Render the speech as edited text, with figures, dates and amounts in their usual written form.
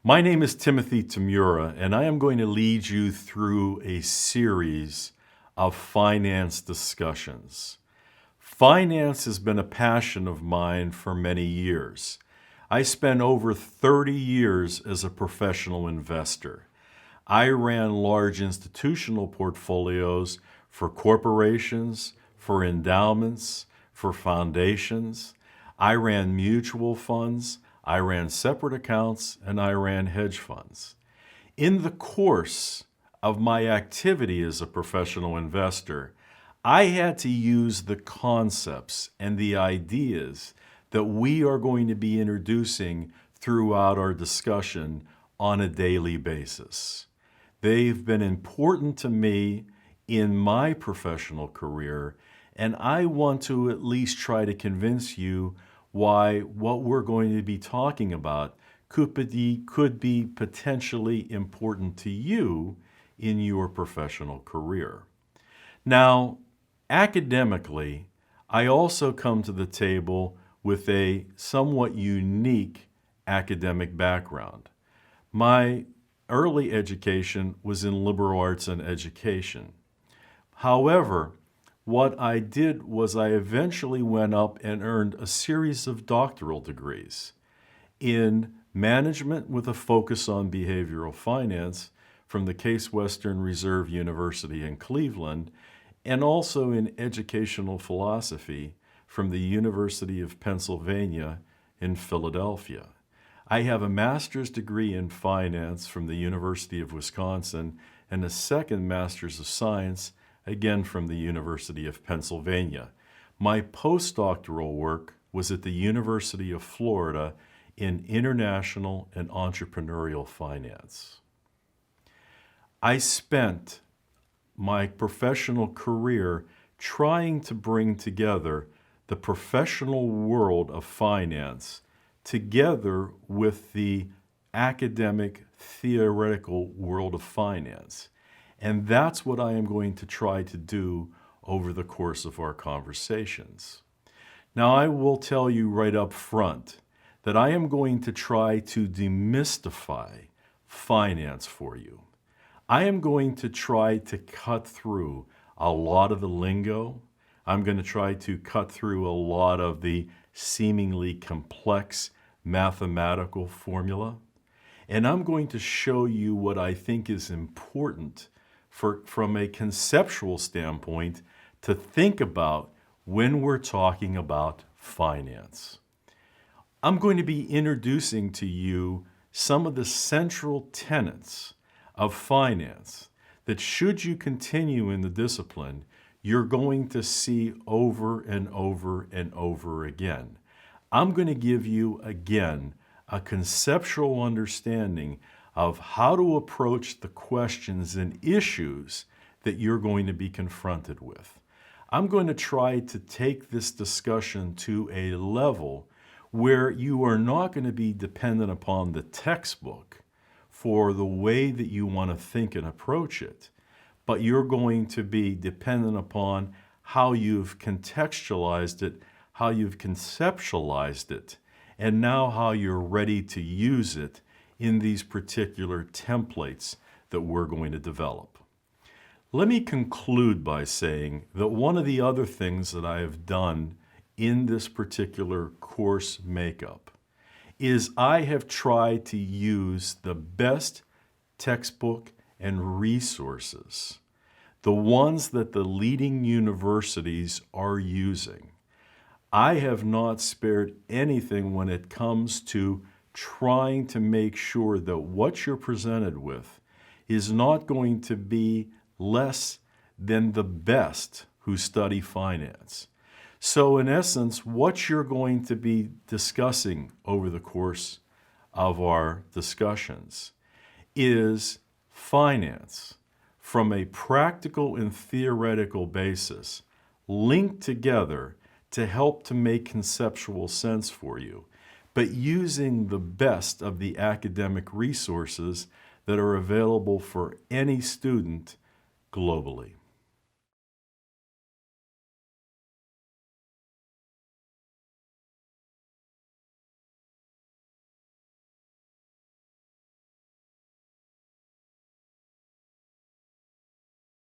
My name is Timothy Tamura, and I am going to lead you through a series of finance discussions. Finance has been a passion of mine for many years. I spent over 30 years as a professional investor. I ran large institutional portfolios for corporations, for endowments, for foundations. I ran mutual funds, I ran separate accounts, and I ran hedge funds. In the course of my activity as a professional investor, I had to use the concepts and the ideas that we are going to be introducing throughout our discussion on a daily basis. They've been important to me in my professional career, and I want to at least try to convince you why what we're going to be talking about could be potentially important to you in your professional career. Now, academically, I also come to the table with a somewhat unique academic background. My early education was in liberal arts and education. However, what I did was I eventually went up and earned a series of doctoral degrees in management with a focus on behavioral finance from the Case Western Reserve University in Cleveland, and also in educational philosophy from the University of Pennsylvania in Philadelphia. I have a master's degree in finance from the University of Wisconsin and a second master's of science, again from the University of Pennsylvania. My postdoctoral work was at the University of Florida in international and entrepreneurial finance. I spent my professional career trying to bring together the professional world of finance together with the academic, theoretical world of finance. And that's what I am going to try to do over the course of our conversations. Now, I will tell you right up front that I am going to try to demystify finance for you. I am going to try to cut through a lot of the lingo. I'm going to try to cut through a lot of the seemingly complex mathematical formula. And I'm going to show you what I think is important from a conceptual standpoint to think about when we're talking about finance. I'm going to be introducing to you some of the central tenets of finance that, should you continue in the discipline, you're going to see over and over and over again. I'm going to give you, again, a conceptual understanding of how to approach the questions and issues that you're going to be confronted with. I'm going to try to take this discussion to a level where you are not going to be dependent upon the textbook for the way that you want to think and approach it, but you're going to be dependent upon how you've contextualized it, how you've conceptualized it, and now how you're ready to use it in these particular templates that we're going to develop. Let me conclude by saying that one of the other things that I have done in this particular course makeup is I have tried to use the best textbook and resources, the ones that the leading universities are using. I have not spared anything when it comes to trying to make sure that what you're presented with is not going to be less than the best who study finance. So in essence, what you're going to be discussing over the course of our discussions is finance from a practical and theoretical basis linked together to help to make conceptual sense for you, but using the best of the academic resources that are available for any student globally.